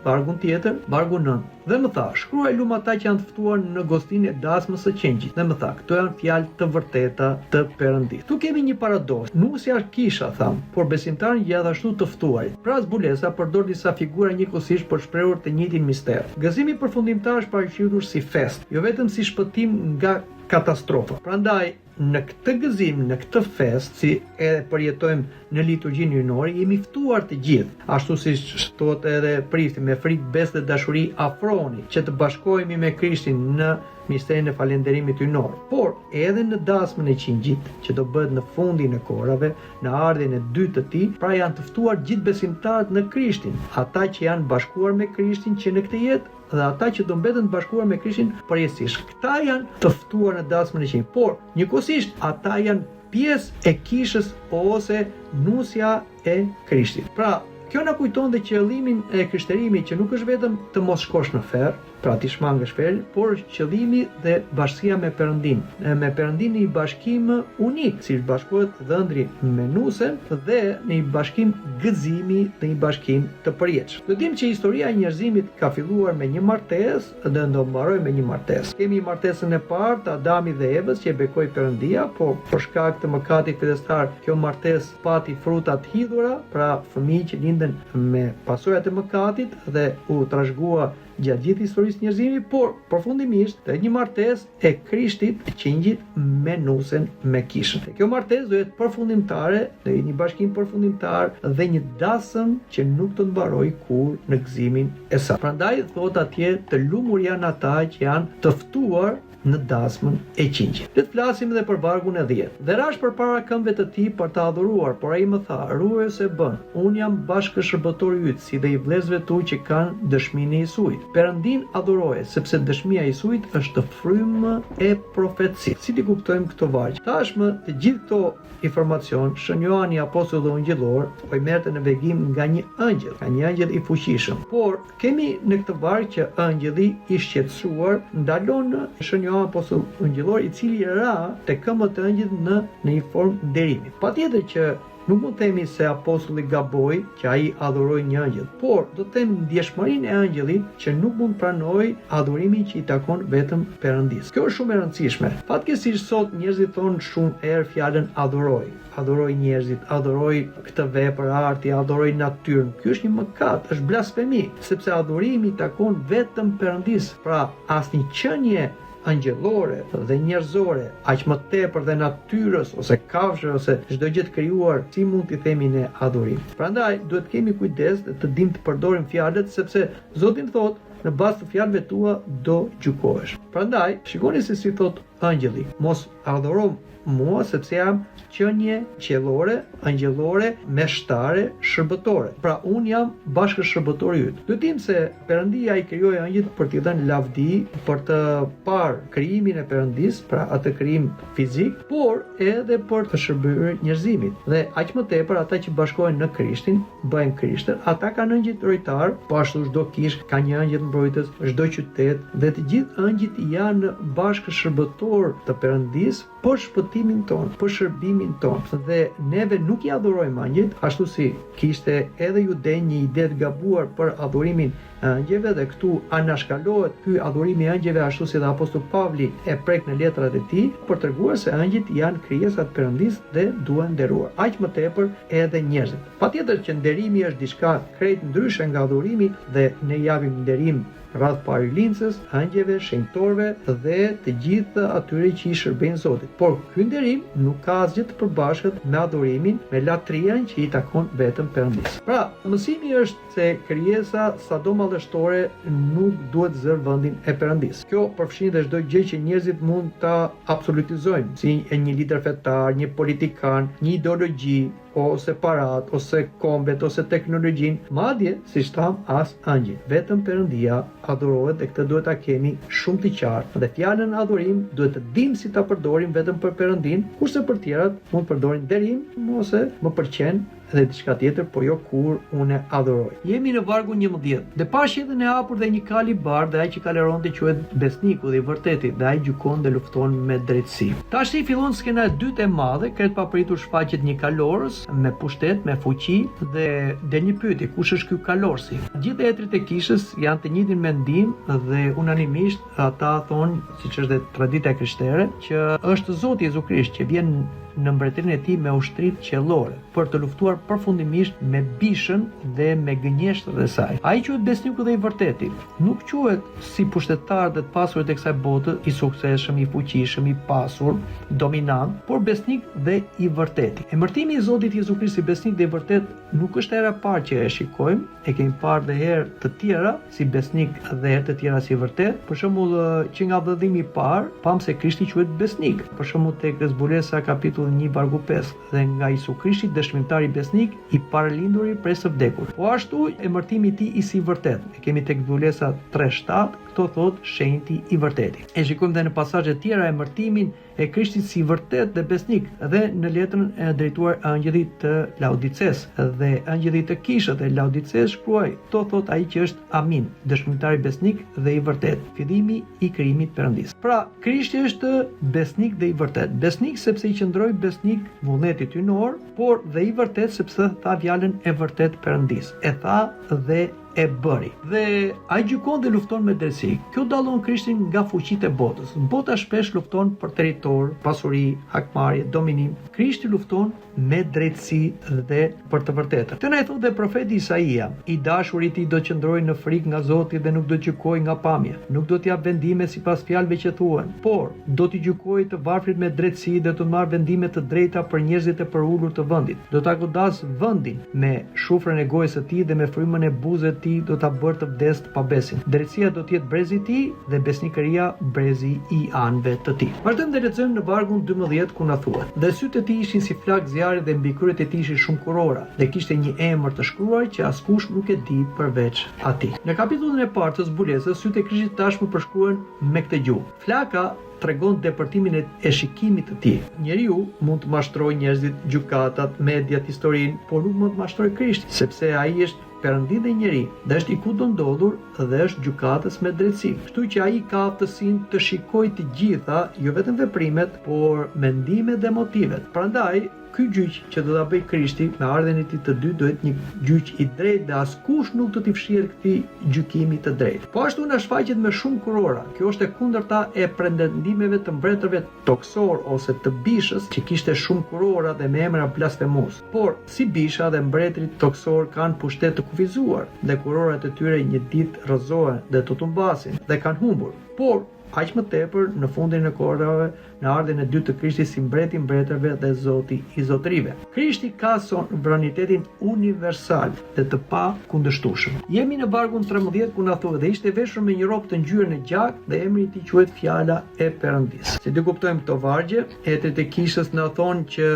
[SPEAKER 1] vargun tjetër, vargu 9. Dhe më tha, shkruaj lum ata që janë të ftuar në gostinë e dasmës së qengjit. Dhe më tha, këto janë fjalë të vërteta të Perëndis. Tu kemi një paradoks. Nusja është kisha, tham, por besimtarët gjithashtu të ftuarit. Pra zbulesa përdor disa figura njëkohësisht për shprehur të njëjtin mister. Gëzimi përfundimtar është paraqitur si fest, jo vetëm si shpëtim nga katastrofa. Prandaj në këtë gëzim, në këtë fest, si edhe përjetojmë në liturgjinë hyjnore, jemi ftuar të gjithë, ashtu siç thotë edhe prifti, me frikë, besë dhe dashuri afrohuni, që të bashkohemi me Krishtin në misterin e falënderimit hyjnor. Por edhe në dasmën e qengjit, që do bëhet në fundin e kohërave, në ardhjen e dytë të tij, pra janë të ftuar gjithë besimtarët në Krishtin, ata që janë bashkuar me Krishtin që në këtë jetë dhe ata që do mbeten të bashkuar me Krishtin përjetësisht. Këta janë të ftuar në dasmën e qengjit. Por njëkohësisht ata janë pjesë e kishës ose nusja e Krishtit. Pra, Kjo na kujton dhe qëllimin e krishterimit që nuk është vetëm të mos shkosh në ferr, pra ti shmangësh ferrin, por qëllimi dhe bashkësia me Perëndin. Me Perëndin në një bashkim unik, si bashkohet dhëndri me nusen dhe në një bashkim gëzimi dhe një bashkim të përjetshëm. Do dim që historia e njerëzimit ka filluar me një martesë dhe do mbarojë me një martesë. Kemi martesën e parë të Adamit dhe Evës që e bekoi Perëndia, por për shkak të mëkatit fillestar, kjo martesë pati fruta të hidhura, pra fëmijë që lindën me pasojat e mëkatit dhe u trashëgua gjatë gjithë historisë njerëzimit, por përfundimisht të një martesë e Krishtit që ngjit me nusen me kishën. Kjo martesë do jetë përfundimtare, do jetë një bashkim përfundimtar dhe një dasëm që nuk do të mbarojë kurrë në gëzimin e saj. Prandaj thot atje të lumur janë ata që janë të ftuar në dasmën e qingjit. Le të flasim edhe për vargun e 10. Dhe rash përpara këmbëve të tij për të adhuruar, por ai më tha: "Ruaj se bën. Unë jam bashkëshërbëtori yt, si dhe i vëllezërve tu që kanë dëshminë e Isuit. Perëndin adhuroje, sepse dëshmia e Isuit është frymë e profecisë." Si ti kuptojmë këtë varg? Tashmë të gjithë këto informacion, Shën Johani apostull dhe ungjillor, po i merrte në vegim nga një angjëll i fuqishëm. Por kemi në këtë varg që angjëlli i shqetësuar ndalon Shën Johani apostull ungjillor, i cili ra te këmbët e angjëllit në një formë nderimi. Patjetër që nuk mund të themi se apostulli gaboi që ai adhuroi një angjëll, por do të them ndjeshmërinë e angjëllit që nuk mund pranoj adhurimin që i takon vetëm Perëndisë. Kjo është shumë e rëndësishme. Fatkeqësisht sot njerëzit thonë shumë herë fjalën adhuroj. Adhuroj njerëzit, adhuroj këtë vepër arti, adhuroj natyrën. Ky është një mëkat, është blasfemi, sepse adhurimi i takon vetëm Perëndisë. Pra, asnjë qenie angjëllore dhe njerëzore, aq më tepër dhe natyrës ose kafshë ose çdo gjë të krijuar, si mund t'i themi ne adhurim. Prandaj duhet kemi kujdes dhe të dim të përdorim fjalët, sepse Zoti thotë në bazë të fjalëve tua do gjykohesh. Prandaj shikoni se si thot angjëlli: mos adhuro mua sepse jam qenie qiellore, angjëllore, meshtare, shërbëtore. Pra unë jam bashkëshërbëtori yt. Do të dim se Perëndia i krijoi angjëllit për t'i dhënë lavdi, për të parë krijimin e Perëndisë, pra atë krijim fizik, por edhe për të shërbyer njerëzimit. Dhe aq më tepër ata që bashkohen në Krishtin, bëhen krishterë, ata kanë angjëll trojtar, po ashtu çdo kishë ka një angjëll mbrojtës, çdo qytet dhe të gjithë angjëllit janë bashkëshërbëtor të Perëndisë për shpëtimin ton, për shërbimin ton. Dhe neve nuk i adhurojmë angjëjt, ashtu si kishte edhe Judej një ide të gabuar për adhurimin e angjëjve dhe këtu anashkalohet ky adhurimi i angjëjve ashtu si dhe apostull Pavli e prek në letrat e tij për treguar se angjëjt janë krijesa të Perëndisë dhe duhen nderuar. Aq më tepër edhe njerëzit. Patjetër që nderimi është diçka krejt ndryshe nga adhurimi dhe ne japim nderim radh parilincës, angjëjve, shenjtorëve dhe të gjithë atyre që i shërbejnë Zotit. Por ky nderim nuk ka asgjë të përbashkët me adhurimin, me latrian që i takon vetëm Perëndisë. Pra, mësimi është se krijesa sadomallështore nuk duhet zër vendin e Perëndisë. Kjo përfshin dhe çdo gjë që njerëzit mund ta absolutizojnë, si një lider fetar, një politikan, një ideologji, ose parat, ose kombet, ose teknologjin, madje, si tham, as angjëj. Vetëm Perëndia adhurohet dhe këtë duhet ta kemi shumë të qartë. Dhe fjalën adhurim duhet të dim si ta përdorim vetëm për Perëndin, kurse për tjerat mund përdorin nderim, ose më pëlqen dhe diçka tjetër, por jo kur unë adhuroj. Jemi në vargun 11. Dhe pash jetën e hapur dhe një kal i bardhë, dhe ai që kaleronte quhet besniku dhe i vërteti, dhe ai gjykon dhe lufton me drejtësi. Tash i fillon skena e dytë e madhe, kret papritur shfaqet një kalorës me pushtet, me fuqi dhe del një pyetje: kush është ky kalorsi? Gjithë etrit e kishës janë të njëjtin mendim dhe unanimisht ata thonë, siç është tradita krishtere, që është Zoti Jezu Krisht që vjen në mbretërinë e tij me ushtrit qiellore për të luftuar përfundimisht me bishën dhe me gënjeshtrat e saj. Ai quhet besniku dhe i vërteti. Nuk quhet si pushtetar dhe të pasurit e kësaj bote, i suksesshëm, i fuqishëm, i pasur, dominant, por besnik dhe i vërteti. Emërtimi i Zotit Jezu Krisht si besnik dhe i vërtet nuk është hera e parë që e shikojmë, e kemi parë dhe herë të tjera si besnik dhe herë të tjera si vërtet. Për shembull, që nga vëllëdhimi i parë, pam se Krishti quhet besnik. Për shembull tek Zbulesa kapitulli kapitulli 1 vargu 5, dhe nga Isu Krishti dëshmitari besnik i paralinduri prej së vdekur. Po ashtu emërtimi i tij i si vërtet. E kemi tek Vulesa 3:7, këto thot shenjti i vërtetit. E shikojmë dhe në pasazhe tjera emërtimin e Krishtit si vërtet dhe besnik, dhe në letrën e drejtuar angjëllit të Laodices dhe angjëllit të Kishës dhe Laodices shkruaj, to thot ai që është Amin, dëshmitari besnik dhe i vërtet, fillimi i krijimit Perëndis. Pra, Krishti është besnik dhe i vërtet. Besnik sepse i qëndroi besnik vullnetit hynor, por dhe i vërtet sepse tha fjalën e vërtet Perëndis. E tha dhe e bëri. Dhe ai gjykon dhe lufton me drejtësi. Kjo dallon Krishtin nga fuqitë e botës. Bota shpesh lufton për territor, pasuri, hakmarrje, dominim. Krishti lufton me drejtësi dhe për të vërtetën. Të na e thotë dhe profeti Isaia, i dashuri i tij do qëndrojë në frikë nga Zoti dhe nuk do të gjykojë nga pamje. Nuk do të jap vendime sipas fjalëve që thuhen, por do të gjykojë të varfrit me drejtësi dhe të marrë vendime të drejta për njerëzit e përulur të vendit. Do ta godas vendin me shufrën e gojës së tij dhe me frymën e buzëve të tij do ta bërë të vdes pa besin. Drejtësia do të jetë brezi i tij dhe besnikëria brezi i anëve të tij. Vazhdojmë të lexojmë në vargun 12 ku na thuhet: Dhe sytë e tij ishin si flak zjarri dhe mbi kryet e tij ishin shumë kurora, dhe kishte një emër të shkruar që askush nuk e di përveç atij. Në kapitullin e parë të zbulesës, sytë e Krishtit tashmë përshkruhen me këtë gjuhë. Flaka tregon depërtimin e shikimit të tij. Njeriu mund të mashtrojë njerëzit, gjykatat, mediat, historinë, por nuk mund të mashtrojë Krishtin, sepse ai është Perëndi dhe njeri, dhe është i kudo ndodhur dhe është gjykatës me drejtësi. Kështu që ai ka aftësinë të shikojë të gjitha, jo vetëm veprimet, por mendimet dhe motivet. Prandaj, ky gjyq që do ta bëj Krishti me ardhen e tij të dytë do jetë një gjyq i drejtë dhe askush nuk do t'i fshirë këtij gjykimi të drejtë. Po ashtu na shfaqet me shumë kurora. Kjo është e kundërta e pretendimeve të mbretërve toksor ose të bishës, që kishte shumë kurora dhe me emra blasfemus. Por si bisha dhe mbretërit toksor kanë pushtet të kufizuar dhe kurorat e tyre një ditë rrëzohen dhe të tumbasin dhe kanë humbur. Por aq më tepër në fundin e kohërave, në ardhen e dytë të Krishtit si mbreti i mbretërve dhe Zoti i zotërive. Krishti ka sovranitetin universal dhe të pa kundërshtueshëm. Jemi në vargun 13 ku na thuhet: Dhe ishte veshur me një robë të ngjyrë në gjak dhe emri i tij quhet Fjala e Perëndis. Si do kuptojmë këto vargje, etrit e Kishës na thonë që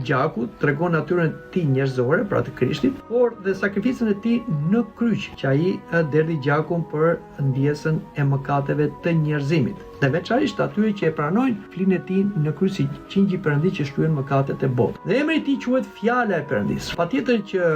[SPEAKER 1] gjaku tregon natyrën e tij njerëzore, pra të Krishtit, por dhe sakrificën e tij në kryq, që ai derdhi gjakun për ndjesën e mëkateve të njerëzimit. Dhe veçanërisht atyre që e pranojnë flinë e tij në kryq si qingji Perëndi që shtryen mëkatet e botës. Dhe emri i tij quhet Fjala e Perëndis. Patjetër që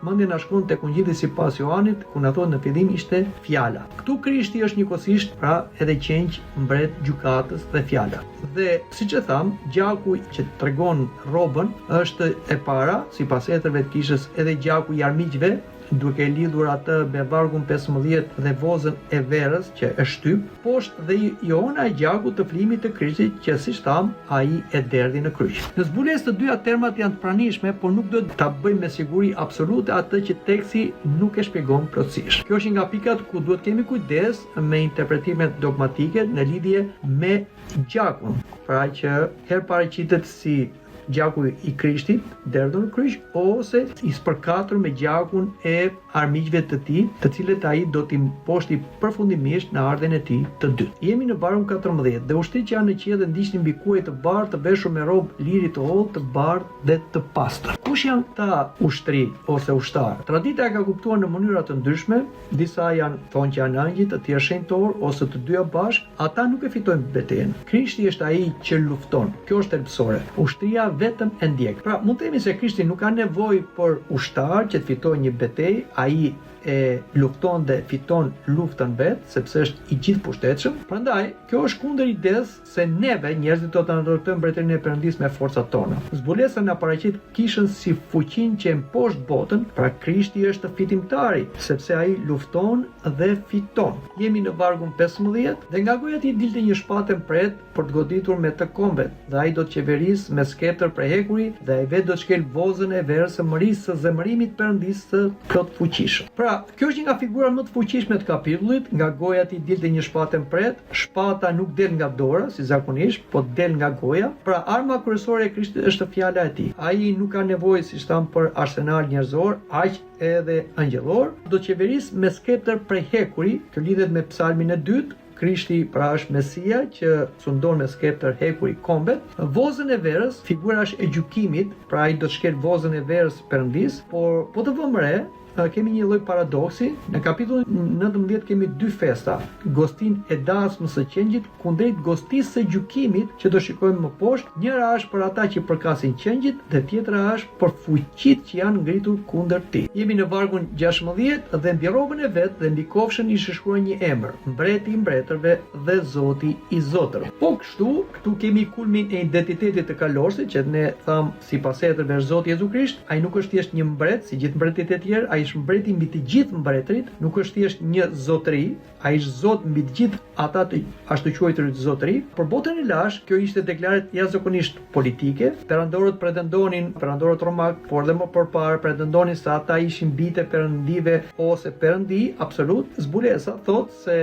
[SPEAKER 1] mendja na shkon tek Ungjilli sipas Johanit, ku na thotë në fillim ishte Fjala. Këtu Krishti është njëkohësisht pra edhe qengj, mbret, gjykatës dhe Fjala. Dhe siç e tham, gjaku që tregon rrobën është e para, sipas etërve të Kishës, edhe gjaku i armiqve, duke lidhur atë me vargun 15 dhe vozën e verës që e shtyp, poshtë dhe Jona e gjakut të flimit të Krishtit që siç tham, ai e derdhi në kryq. Në zbulesë të dyja termat janë të pranishme, por nuk do ta bëjmë me siguri absolute atë që teksti nuk e shpjegon plotësisht. Kjo është nga pikat ku duhet kemi kujdes me interpretimet dogmatike në lidhje me gjakun, pra që herë paraqitet si gjaku i Krishtit derdhur në kryq ose i spërkatur me gjakun e armiqve të tij, të cilët ai do t'i mposhti përfundimisht në ardhen e tij të dytë. Jemi në vargun 14 dhe ushtrit që janë në qiell dhe ndiqnin mbi kuaj të bardhë të veshur me robë liri të hollë, të bardhë dhe të pastër. Kush janë këta ushtri ose ushtar? Tradita e ka kuptuar në mënyra të ndryshme, disa thonë që janë angjëj, të tjerë shenjtor ose të dyja bashkë. Ata nuk e fitojnë betejën. Krishti është ai që lufton. Kjo është thelbësore. Ushtria vetëm e ndjek. Pra, mund të themi se Krishti nuk ka nevojë për ushtar që të fitojë një betejë, ai e lufton dhe fiton luftën vet, sepse është i gjithë pushtetshëm. Prandaj, kjo është kundër ides se neve njerëzit do ta ndërtojmë mbretërinë e Perëndis me forcat tona. Zbulesa na paraqit Kishën si fuqinë që e mposht botën, pra Krishti është fitimtari, sepse ai lufton dhe fiton. Jemi në vargun 15 dhe nga goja e tij dilte një shpatë mpret për të goditur me të kombet, dhe ai do të qeverisë me skeptër prehekuri dhe ai vetë do të shkel vozën e verës së mërisë së zemërimit Perëndis së plot fuqishëm. Pra, kjo është një nga figurat më të fuqishme të kapitullit. Nga goja e tij dilte një shpatë mpret. Shpata nuk del nga dora, si zakonisht, po del nga goja. Pra, arma kryesore e Krishtit është fjala e tij. Ai nuk ka nevojë, siç tham, për arsenal njerëzor, aq edhe angjëllor. Do të qeverisë me skeptër prej hekuri. Kjo lidhet me psalmin e dytë. Krishti pra është Mesia që sundon me skeptër hekur I kombet. Vozën e verës, figura është e gjykimit, pra ai do të shkel vozën e verës Perëndis, por po të vëmë re kemi një lloj paradoksi. Në kapitullin 19 kemi dy festa, gostin e dasmës së qengjit kundrejt gostisë së gjykimit që do shikojmë më poshtë. Njëra është për ata që përkasin qengjit dhe tjetra është për fuqitë që janë ngritur kundër tij. Jemi në vargun 16 dhe mbi rrobën e vet dhe mbi kofshën ishte shkruar një emër: Mbreti I mbretërve dhe Zoti I zotërve. Po këtu kemi kulmin e identitetit të kalorësit që ne tham sipas hetërve është Zoti Jezu Krisht. Ai nuk është thjesht një mbret si gjithë mbretërit e tjerë, ai është mbreti mbi të gjithë mbretërit, nuk është thjesht një zotëri, ai është Zot mbi të gjithë ata të ashtu quajtur zotëri. Për botën e lashtë, kjo ishte deklarat jashtëzakonisht politike. Perandorët romak, por dhe më përpara pretendonin se ata ishin bijtë perëndive ose perëndi absolut. Zbulesa thotë se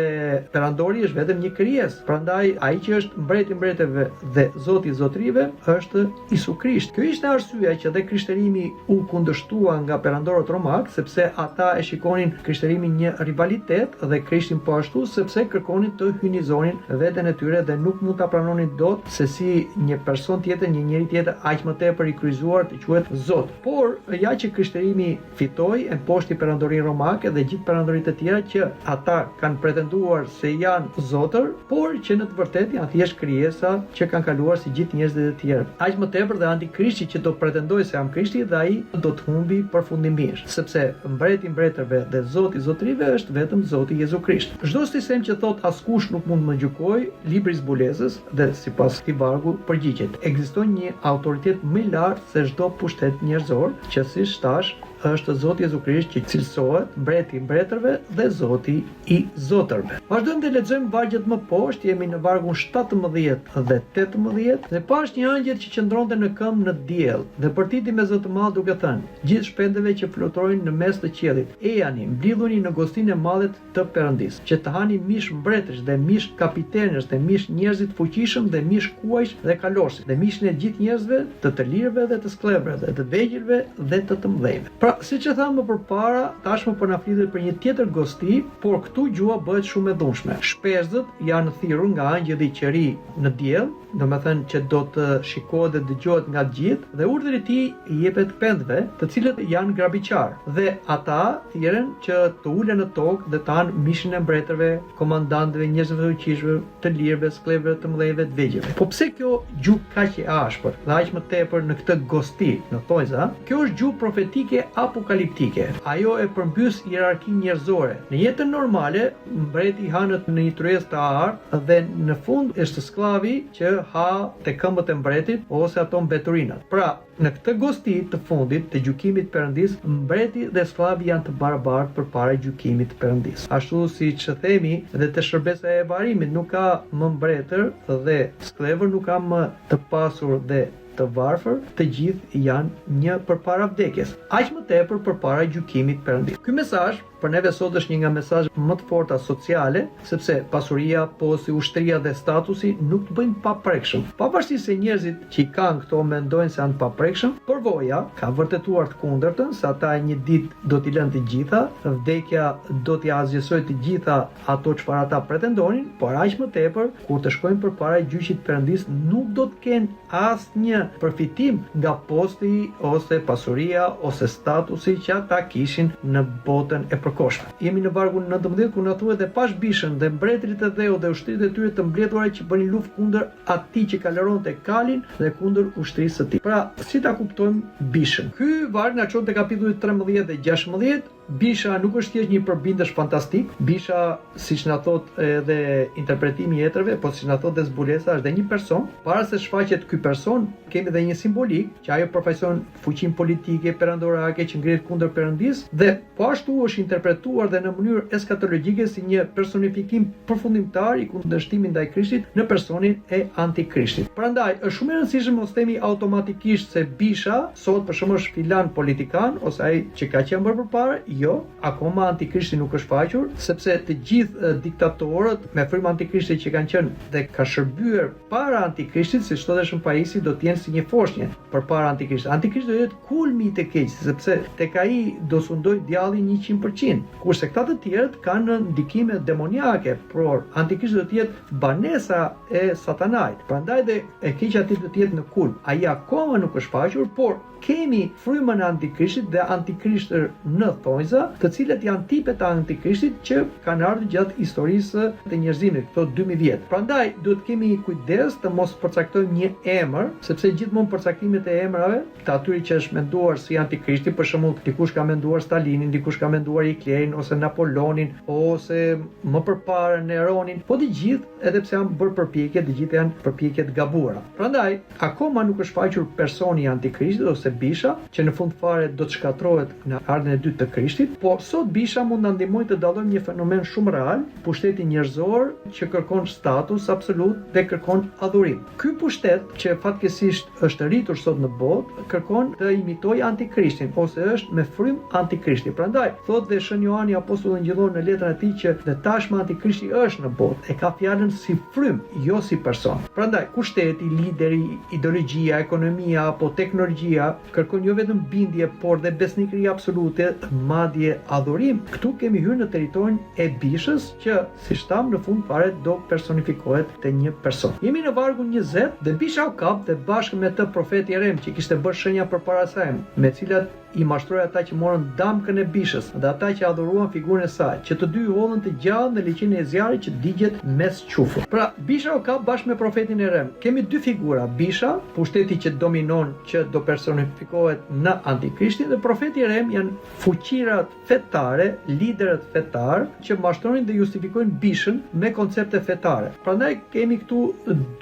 [SPEAKER 1] perandori është vetëm një krijesë. Prandaj ai që është mbreti I mbretëve dhe Zoti I zotërive është Isu Krisht. Kjo ishte arsyeja që dhe krishterimi u kundërshtua nga perandorët romak, sepse ata e shikonin krishterimin një rivalitet dhe Krishtin po ashtu, sepse kërkonin të hyjnizonin veten e tyre dhe nuk mund ta pranonin dot se si një person tjetër, një njeri tjetër aq më tepër I kryqëzuar të quhet Zot. Por ja që krishterimi fitoi e mposhti perandorinë romake dhe gjithë perandoritë të tjera që ata kanë pretenduar se janë zotër, por që në të vërtetë janë thjesht krijesa që kanë kaluar si gjithë njerëzit e tjerë. Aq më tepër dhe antikrishti që do pretendojë se janë Krishti dhe ai do të humbi përfundimisht, sepse mbreti I mbretërve dhe Zoti I zotërive është vetëm Zoti Jezu Krisht. Çdo sistem që thot askush nuk mund më gjykoj, libri I zbulesës dhe sipas këtij vargu përgjigjet: ekziston një autoritet më I lartë se çdo pushtet njerëzor, që siç thash është Zoti Jezu Krisht që cilësohet mbreti I mbretërve dhe Zoti I zotërve. Vazhdojmë të lexojmë vargjet më poshtë, jemi në vargun 17 dhe 18 dhe pash një angjël që qëndronte në këmbë në diell dhe përtiti me zë të madh duke thënë: gjithë shpendëve që fluturojnë në mes të qiellit, ejani, mblidhuni në gostinë e madhe të Perëndis, që të hani mish mbretësh dhe mish kapitenësh dhe mish njerëzit fuqishëm dhe mish kuajsh dhe kalorësit dhe mishin e gjithë njerëzve, të lirëve dhe të sklevrave dhe të vegjëlve dhe të mëdhenjve. Pra, siç e thamë më përpara, tashmë po na flitet për një tjetër gosti, por këtu gjua bëhet shumë e dhunshme. Shpeshët janë thirrur nga angjëlli që ri në diell, domethënë që do të shikohet dhe dëgjohet nga të gjithë, dhe urdhri I tij I jepet pendëve, të cilët janë grabiqar, dhe ata thirren që të ulen në tokë dhe të hanë mishin e mbretërve, komandantëve, njerëzve të fuqishëm, të lirëve, sklevrave, të mëdhenjve, të vegjëlve. Po pse kjo gjuhë kaq e ashpër, dhe aq më tepër në këtë gosti, në thonjza? Kjo është gjuhë profetike apokaliptike. Ajo e përmbys hierarkinë njerëzore. Në jetën normale, mbreti hanët në një tryezë të artë dhe në fund është sklavi që ha te këmbët e mbretit ose ato mbeturinat. Pra, në këtë gosti të fundit të gjykimit Perëndis, mbreti dhe sklavi janë të barabartë përpara gjykimit Perëndis. Ashtu siç themi, dhe te shërbesa e varrimit nuk ka më mbretër dhe sklever nuk ka më të pasur dhe të varfër, të gjithë janë një përpara vdekjes, aq më tepër përpara gjykimit Perëndis. Ky mesazh për neve sot është një nga mesazhet më të forta sociale, sepse pasuria, posti, ushtria dhe statusi nuk të bëjnë paprekshëm. Pavarësisht se njerëzit që I kanë këto mendojnë se janë paprekshëm, përvoja ka vërtetuar të kundërtën, se ata një ditë do t'i lënë të gjitha, vdekja do t'i azgjësojë të gjitha ato çfarë ata pretendonin, por aq më tepër kur të shkojnë përpara gjyqit Perëndis nuk do të kenë asnjë përfitim nga posti ose pasuria ose statusi që ata kishin në botën e përkohshme. Jemi në vargun 19 ku na thuhet dhe pash bishën dhe mbretërit e dheu dhe ushtritë e tyre të mbledhura që bënin luftë kundër atij që kaloronte kalin dhe kundër ushtrisë së tij. Pra, si ta kuptojmë bishën? Ky varg na çon te kapitulli 13 dhe 16. Bisha nuk është thjesht një përbindësh fantastik. Bisha, siç na thot edhe interpretimi I jetrave, po siç na thot dhe zbulesa, është dhe një person. Para se shfaqet ky person, kemi dhe një simbolik që ajo përfaqëson fuqinë politike perandorake që ngrihet kundër Perëndis dhe po ashtu është interpretuar dhe në mënyrë eskatologjike si një personifikim përfundimtar I kundërshtimit ndaj Krishtit në personin e antikrishtit. Prandaj është shumë e rëndësishme mos themi automatikisht se bisha sot për shembull është filan politikan ose ai që ka qenë më përpara jo, akoma Antikrishti nuk është faqur, sepse të gjithë diktatorët me frymë Antikrishti që kanë qenë dhe ka shërbyer para Antikrishtit, siç thotë Shën Paisi, do të jenë si një foshnjë përpara Antikrishtit. Antikrishti do jetë kulmi i të keqës, sepse tek ai do sundoj djallin 100%. Kurse këta të tjerët kanë ndikime demoniake, por Antikrishti do të jetë banesa e Satanait. Prandaj dhe e keqja aty do të jetë në kulm. Ai akoma nuk është faqur, por kemi frymën e Antikrishtit dhe antikrishtë në thonjza, të cilët janë tipet e Antikrishtit që kanë ardhur gjatë historisë të njerëzimit këto 2000 vjet. Prandaj duhet kemi kujdes të mos përcaktojmë një emër, sepse gjithmonë përcaktimet e emrave të atyri që është menduar si Antikrishti, për shembull, dikush ka menduar Stalinin, dikush ka menduar Hitlerin ose Napoleonin ose më përpara Neronin, po të gjithë, edhe pse janë bërë përpjekje, të gjithë janë përpjekje të gabuara. Prandaj akoma nuk është faqur personi i Antikrishtit ose Bisha, që në fund fare do të shkatrohet në ardhen e dytë të Krishtit, por sot Bisha mund na ndihmojë të dallojmë një fenomen shumë real, pushteti njerëzor që kërkon status absolut dhe kërkon adhurim. Ky pushtet që fatkeqësisht është rritur sot në botë, kërkon të imitojë Antikrishtin ose është me frymë Antikrishti. Prandaj thotë dhe Shën Johani apostulli ngjillor në letrën e tij që dhe tashmë Antikrishti është në botë, e ka fjalën si frymë, jo si person. Prandaj kushteti, lideri, ideologjia, ekonomia apo teknologjia kërkon jo vetëm bindje, por dhe besnikëri absolute, madje adhurim. Këtu kemi hyrë në territorin e Bishës, që siç tham në fund fare do personifikohet te një person. Jemi në vargun 20 dhe Bisha u kap dhe bashkë me të profeti Jerem që kishte bërë shenja përpara saj, me cilat i mashtroi ata që morën damkën e Bishës dhe ata që adhuruan figurën e saj, që të dy u hollën të gjallë në liçin e zjarrit që digjet mes qufut. Pra, Bisha u kap bashkë me profetin Jerem. Kemi dy figura, Bisha, pushteti që dominon, që do personifikohet në Antikrishtin, dhe profeti Jerem janë fuqirat fetare, liderët fetar që mashtronin dhe justifikojnë Bishën me koncepte fetare. Prandaj kemi këtu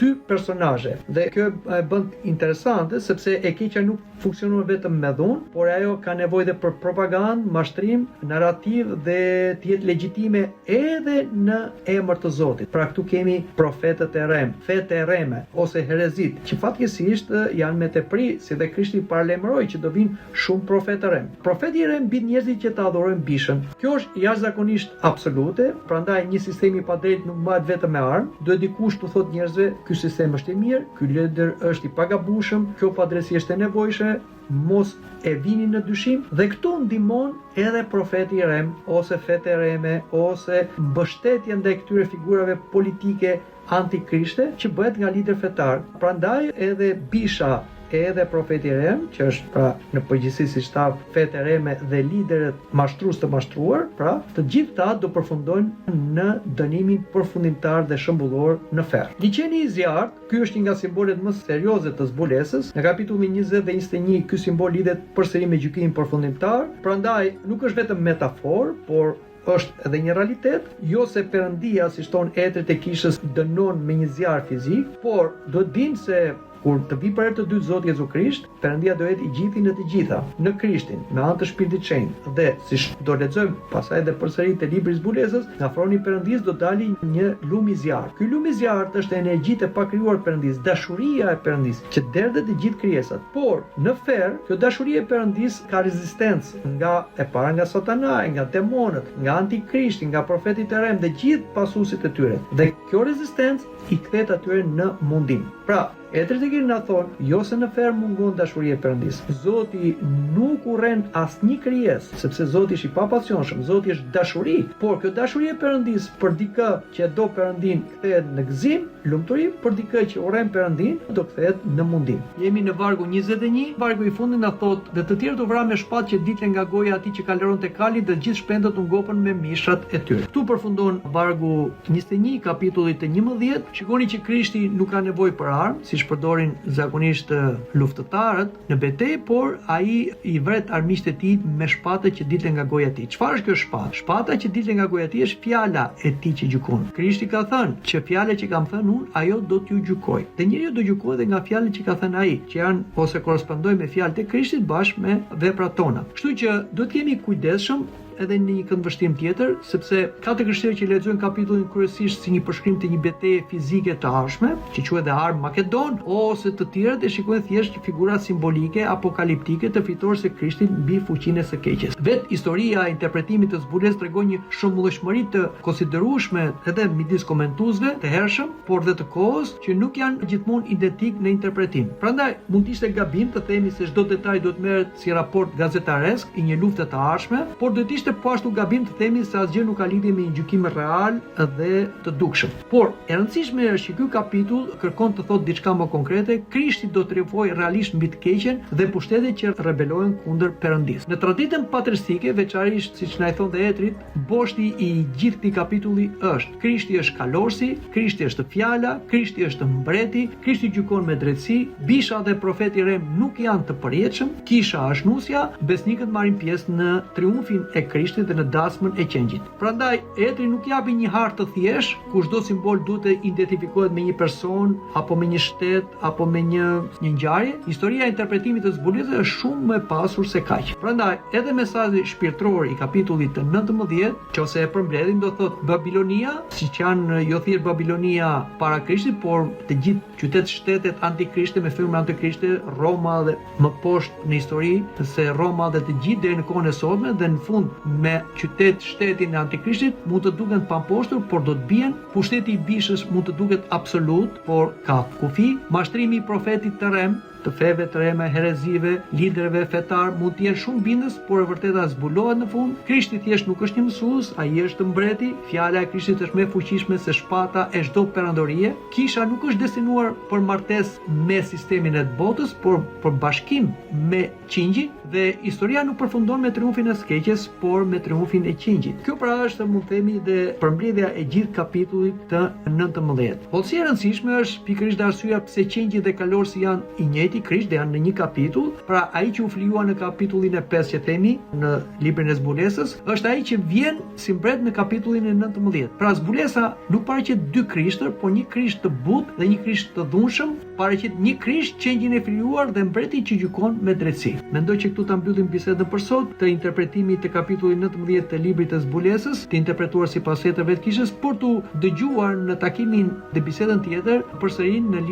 [SPEAKER 1] dy personazhe dhe kjo e bën interesante sepse e keqja nuk funksionon vetëm me dhunë, por ajo ka nevojë dhe për propagandë, mashtrim, narrativ dhe të jetë legjitime edhe në emër të Zotit. Pra këtu kemi profetët e Rem, fetë e Reme ose herezit, që fatkeqësisht janë me tepri, si dhe Krishti paralajmëroi që do vinë shumë profetë Rem. Profeti i Rem bin njerëzit që ta adhurojnë Bishën. Kjo është jashtëzakonisht absolute, prandaj një sistem i padrejtë nuk mbahet vetëm me armë. Duhet dikush të thotë njerëzve, ky sistem është i mirë, ky lider është i pagabushëm, kjo padrejti është e nevojshme, mos e vini në dyshim, dhe këtu ndihmon edhe profeti i Rem ose fetë e Reme ose mbështetja ndaj këtyre figurave politike antikrishte që bëhet nga lider fetar. Prandaj edhe Bisha edhe profeti i Rem, që është pra në përgjithësi si shtab fetë e Reme dhe liderët mashtrues të mashtruar, pra të gjithë ta do përfundojnë në dënimin përfundimtar dhe shëmbullor në ferr. Liçeni i zjarrt, ky është një nga simbolet më serioze të zbulesës. Në kapitullin 20 dhe 21 ky simbol lidhet përsëri me gjykimin përfundimtar, prandaj nuk është vetëm metafor, por është edhe një realitet, jo se Perëndia, si thon etrit e kishës, dënon me një zjarr fizik, por do të dinë se kur të vi për herë të dytë Zoti Jezu Krisht, Perëndia do jetë i gjithi në të gjitha, në Krishtin, me anë të Shpirtit të Shenjtë. Dhe siç do lexojmë pastaj edhe përsëri te libri i zbulesës, nga froni i Perëndis do dalë një lum i zjarrt. Ky lum i zjarrt është energjitë e pakrijuar Perëndis, dashuria e Perëndis që derdhet të gjithë krijesat. Por në ferr, kjo dashuri e Perëndis ka rezistencë nga e para nga Satana, nga demonët, nga Antikrishti, nga profetit e Rem dhe gjithë pasuesit e tyre. Dhe kjo rezistencë i kthet atyre në mundim. Pra, etrit e Kirë na thonë, jo se në ferr mungon dashuria e Perëndis. Zoti nuk urren asnjë krijesë, sepse Zoti është i papasionshëm, Zoti është dashuri, por kjo dashuri e Perëndis për dikë që do Perëndin kthehet në gëzim, lumturi, për dikë që urren Perëndin do kthehet në mundim. Jemi në vargu 21, vargu i fundit na thotë, dhe të tjerë do vra me shpatë që ditle nga goja e atij që kaleronte kalin dhe gjithë shpendët u ngopën me mishat e tyre. Ktu përfundon vargu 21 kapitullit të 11. Shikoni që Krishti nuk ka nevojë për armë, siç përdorin zakonisht luftëtarët në betejë, por ai i vret armiqtë e tij me shpatën që dilte nga goja e tij. Çfarë është kjo shpatë? Shpata që dilte nga goja e tij është fjala e tij që gjykon. Krishti ka thënë që fjala që kam thënë unë, ajo do t'ju gjykoj. Dhe njeriu do gjykohet edhe nga fjalët që ka thënë ai, që janë ose korrespondojnë me fjalët e Krishtit bashkë me veprat tona. Kështu që duhet të jemi kujdesshëm edhe në një këndvështrim tjetër, sepse ka të krishterë që lexojnë kapitullin kryesisht si një përshkrim të një betejë fizike të ardhshme, që quhet Arm Makedon, ose të tjerët e shikojnë thjesht figura simbolike apokaliptike të fitoresë së Krishtit mbi fuqinë e së keqes. Vetë historia e interpretimit të zbulesës tregon një shëmbullshmëri të konsiderueshme edhe midis komentuesve të hershëm, por dhe të kohës, që nuk janë gjithmonë identik në interpretim. Prandaj mund të ishte gabim të themi se çdo detaj duhet merret si raport gazetaresk i një lufte të ardhshme, por do të ishte po ashtu gabim të themi se asgjë nuk ka lidhje me një gjykim real dhe të dukshëm. Por e rëndësishme është që ky kapitull kërkon të thotë diçka më konkrete. Krishti do të triumfojë realisht mbi të keqen dhe pushtetet që rebelojnë kundër Perëndisë. Në traditën patristike, veçanërisht siç na i thon dhe Etrit, boshti i gjithë këtij kapitulli është: Krishti është kalorsi, Krishti është fjala, Krishti është mbreti, Krishti gjykon me drejtësi, bisha dhe profeti Rem nuk janë të përjetshëm, kisha është nusja, besnikët marrin pjesë në triumfin e Krishtit dhe në dasmën e qengjit. Prandaj Etri nuk japi një hartë të thjeshtë ku çdo simbol duhet të identifikohet me një person apo me një shtet apo me një ngjarje. Historia e interpretimit të zbulesës është shumë më e pasur se kaq. Prandaj edhe mesazhi shpirtëror i kapitullit të 19, nëse e përmbledhim, do thotë Babilonia, siç janë jo thjesht Babilonia para Krishtit, por të gjithë qytet-shtetet antikrishte me firma antikrishte, Roma dhe më poshtë në histori se Roma dhe të gjithë deri në kohën e sotme, dhe në fund me qytet-shtetin e antikrishtit mund të duken pamposhtur, por do të bien. Pushteti i bishës mund të duket absolut, por ka kufi. Mashtrimi i profetit të Rem, të feve të reme, herezive, liderëve fetar mund të jenë shumë bindës, por e vërteta zbulohet në fund. Krishti thjesht nuk është një mësues, ai është mbreti. Fjala e Krishtit është më e fuqishme se shpata e çdo perandorie. Kisha nuk është destinuar për martesë me sistemin e botës, por për bashkim me qingjin, dhe historia nuk përfundon me triumfin e së keqes, por me triumfin e qingjit. Kjo pra është, mund të themi, dhe përmbledhja e gjithë kapitullit të 19. Po si e rëndësishme është pikërisht arsyeja pse qingji dhe kalorsi janë i njëjti Krisht dhe janë në një kapitull. Pra ai që u flijua në kapitullin e 5 që themi në librin e zbulesës, është ai që vjen si mbret në kapitullin e 19. Pra zbulesa nuk paraqet dy krishtër, por një krisht të butë dhe një krisht të dhunshëm, paraqet një krisht qengjin e flijuar dhe mbreti që gjykon me drejtësi. Mendoj që këtu ta mbyllim bisedën për sot të interpretimit të kapitullit 19 të librit të zbulesës, të interpretuar sipas fetërve të kishës, por tu dëgjuar në takimin dhe bisedën tjetër përsëri në